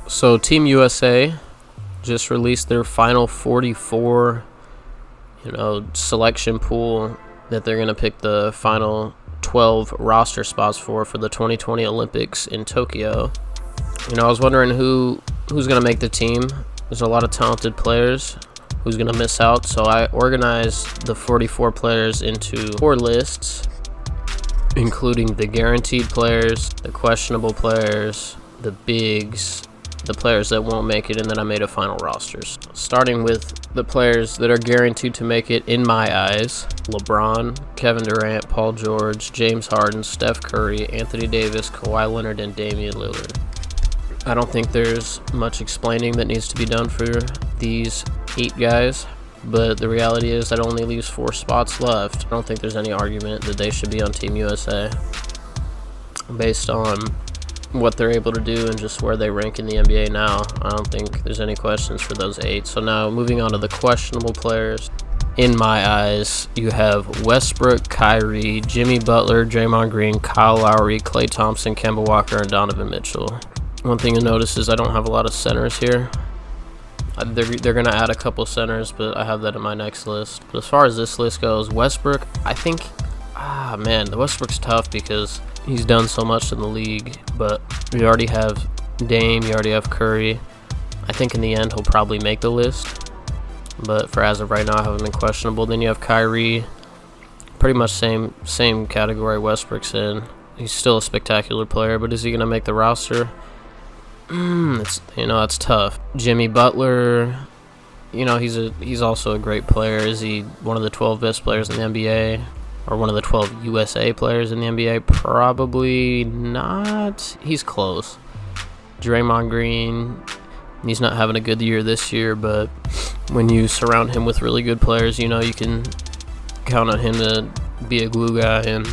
So Team USA just released their final 44, selection pool that they're going to pick the final 12 roster spots for the 2020 Olympics in Tokyo. I was wondering who's going to make the team. There's a lot of talented players. Who's going to miss out? So I organized the 44 players into 4 lists, including the guaranteed players, the questionable players, the bigs, the players that won't make it, and then I made a final rosters. Starting with the players that are guaranteed to make it in my eyes: LeBron, Kevin Durant, Paul George, James Harden, Steph Curry, Anthony Davis, Kawhi Leonard, and Damian Lillard. I don't think there's much explaining that needs to be done for these 8 guys, but the reality is that only leaves 4 spots left. I don't think there's any argument that they should be on Team USA based on what they're able to do and just where they rank in the NBA now. I don't think there's any questions for those 8. So now moving on to the questionable players. In my eyes, you have Westbrook, Kyrie, Jimmy Butler, Draymond Green, Kyle Lowry, Klay Thompson, Kemba Walker, and Donovan Mitchell. One thing you'll notice is I don't have a lot of centers here. They're going to add a couple centers, but I have that in my next list. But as far as this list goes, Westbrook, I think, the Westbrook's tough because he's done so much in the league, but you already have Dame, you already have Curry. I think in the end he'll probably make the list, but for as of right now I have him in questionable. Then you have Kyrie, pretty much same category Westbrook's in. He's still a spectacular player, but is he going to make the roster? It's tough. Jimmy Butler, he's also a great player. Is he one of the 12 best players in the NBA? Or one of the 12 USA players in the NBA? Probably not. He's close. Draymond Green, he's not having a good year this year, but when you surround him with really good players, you can count on him to be a glue guy and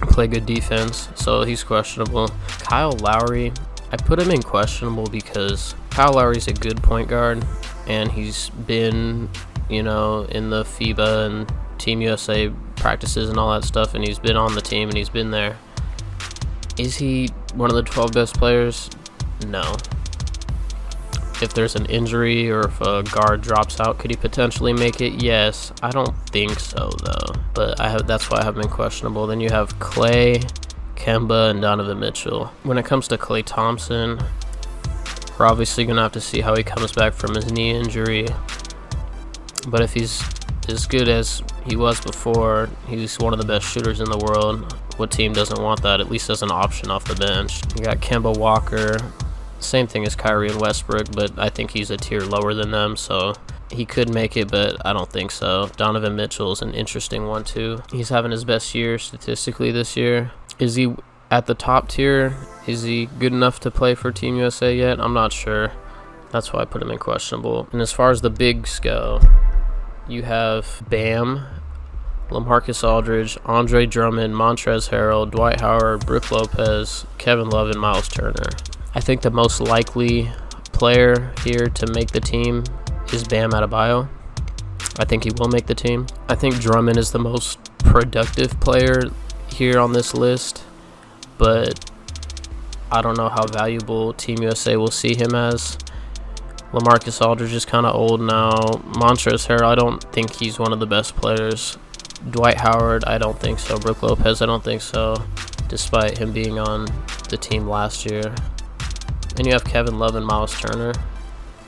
play good defense. So he's questionable. Kyle Lowry, I put him in questionable because Kyle Lowry's a good point guard, and he's been, in the FIBA and Team USA practices and all that stuff, and he's been on the team and he's been there. Is he one of the 12 best players? No. If there's an injury or if a guard drops out, could he potentially make it? Yes. I don't think so though, but that's why I have him in questionable. Then you have Klay, Kemba, and Donovan Mitchell. When it comes to Klay Thompson, we're obviously gonna have to see how he comes back from his knee injury, but if he's as good as he was before, he's one of the best shooters in the world. What team doesn't want that, at least as an option off the bench? You got Kemba Walker, same thing as Kyrie and Westbrook, but I think he's a tier lower than them, so he could make it, but I don't think so. Donovan Mitchell is an interesting one too. He's having his best year statistically this year. Is he at the top tier? Is he good enough to play for Team USA yet? I'm not sure. That's why I put him in questionable. And as far as the bigs go, you have Bam, LaMarcus Aldridge, Andre Drummond, Montrezl Harrell, Dwight Howard, Brook Lopez, Kevin Love, and Miles Turner. I think the most likely player here to make the team is Bam Adebayo. I think he will make the team. I think Drummond is the most productive player here on this list, but I don't know how valuable Team USA will see him as. LaMarcus Aldridge is kind of old now. Montrezl Harrell, I don't think he's one of the best players. Dwight Howard, I don't think so. Brook Lopez, I don't think so, despite him being on the team last year. And you have Kevin Love and Miles Turner.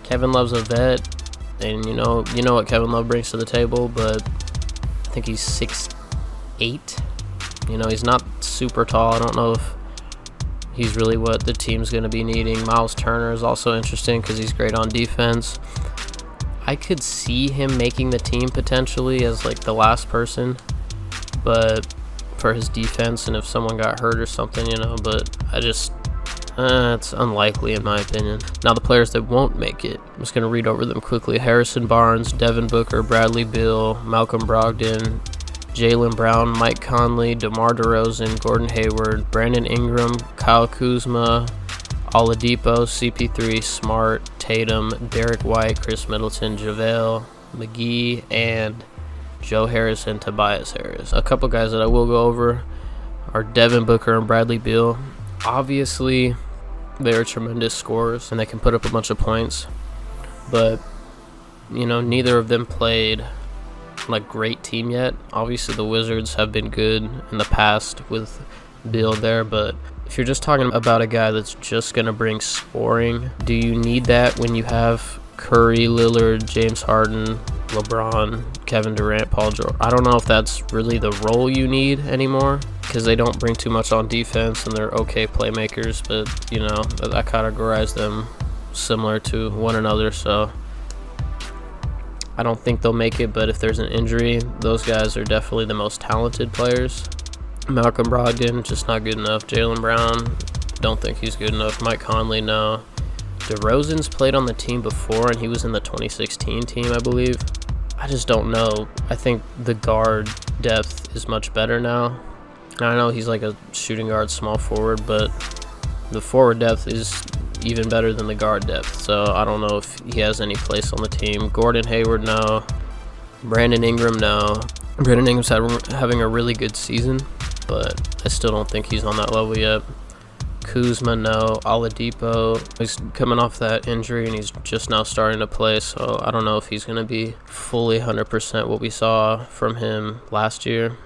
Kevin Love's a vet, and you know what Kevin Love brings to the table, but I think he's 6'8". He's not super tall. I don't know if he's really what the team's going to be needing. Miles Turner is also interesting because he's great on defense. I could see him making the team potentially as like the last person, but for his defense and if someone got hurt or something, but it's unlikely in my opinion. Now the players that won't make it, I'm just going to read over them quickly. Harrison Barnes, Devin Booker, Bradley Beal, Malcolm Brogdon, Jaylen Brown, Mike Conley, DeMar DeRozan, Gordon Hayward, Brandon Ingram, Kyle Kuzma, Oladipo, CP3, Smart, Tatum, Derek White, Chris Middleton, JaVale McGee, and Joe Harris and Tobias Harris. A couple guys that I will go over are Devin Booker and Bradley Beal. Obviously, They are tremendous scorers, and they can put up a bunch of points. But, neither of them played like great team yet. Obviously, the Wizards have been good in the past with Beal there, but if you're just talking about a guy that's just going to bring scoring, do you need that when you have Curry, Lillard, James Harden, LeBron, Kevin Durant, Paul George? I don't know if that's really the role you need anymore, because they don't bring too much on defense and they're okay playmakers, but I categorize them similar to one another, so I don't think they'll make it. But if there's an injury, those guys are definitely the most talented players. Malcolm Brogdon, just not good enough. Jaylen Brown, don't think he's good enough. Mike Conley, no. DeRozan's played on the team before, and he was in the 2016 team, I believe. I just don't know. I think the guard depth is much better now. I know he's like a shooting guard, small forward, but the forward depth is even better than the guard depth, so I don't know if he has any place on the team. Gordon Hayward, no. Brandon Ingram, no. Brandon Ingram's having a really good season, but I still don't think he's on that level yet. Kuzma, no. Oladipo, he's coming off that injury and he's just now starting to play, so I don't know if he's going to be fully 100% what we saw from him last year.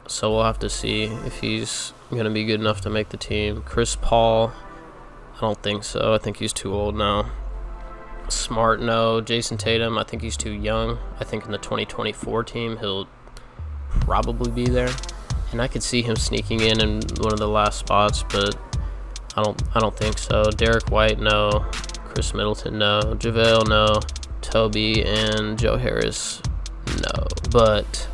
So we'll have to see if he's going to be good enough to make the team. Chris Paul, I don't think so. I think he's too old now. Smart, no. Jason Tatum, I think he's too young. I think in the 2024 team he'll probably be there, and I could see him sneaking in one of the last spots, but I don't think so. Derek White, no. Chris Middleton, no. JaVale, no. Toby and Joe Harris, no. But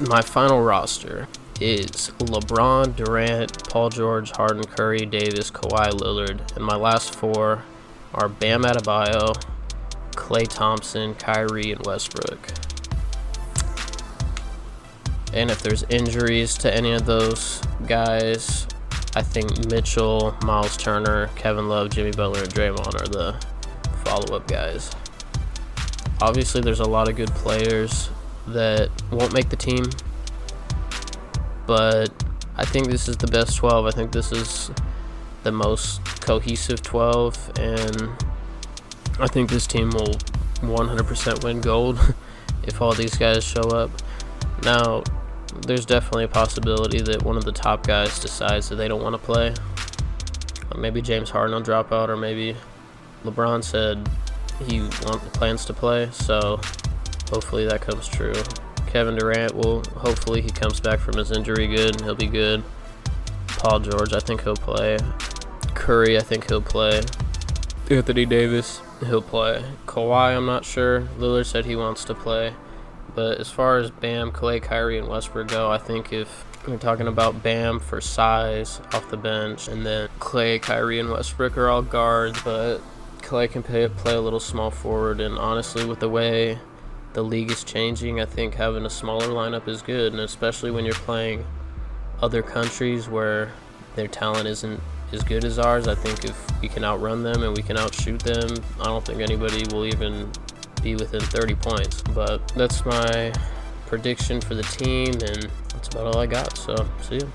my final roster is LeBron, Durant, Paul George, Harden, Curry, Davis, Kawhi, Lillard, and my last four are Bam Adebayo, Klay Thompson, Kyrie, and Westbrook. And if there's injuries to any of those guys, I think Mitchell, Miles Turner, Kevin Love, Jimmy Butler, and Draymond are the follow-up guys. Obviously, there's a lot of good players that won't make the team, but I think this is the best 12. I think this is the most cohesive 12, and I think this team will 100% win gold if all these guys show up. Now, there's definitely a possibility that one of the top guys decides that they don't want to play. Maybe James Harden will drop out, or maybe LeBron said he plans to play, so hopefully that comes true. Kevin Durant hopefully he comes back from his injury good, he'll be good. Paul George, I think he'll play. Curry, I think he'll play. Anthony Davis, he'll play. Kawhi, I'm not sure. Lillard said he wants to play. But as far as Bam, Klay, Kyrie, and Westbrook go, I think if we're talking about Bam for size off the bench, and then Klay, Kyrie, and Westbrook are all guards, but Klay can play a little small forward, and honestly, with the way the league is changing, I think having a smaller lineup is good, and especially when you're playing other countries where their talent isn't as good as ours. I think if we can outrun them and we can outshoot them, I don't think anybody will even be within 30 points. But that's my prediction for the team, and that's about all I got, so see ya.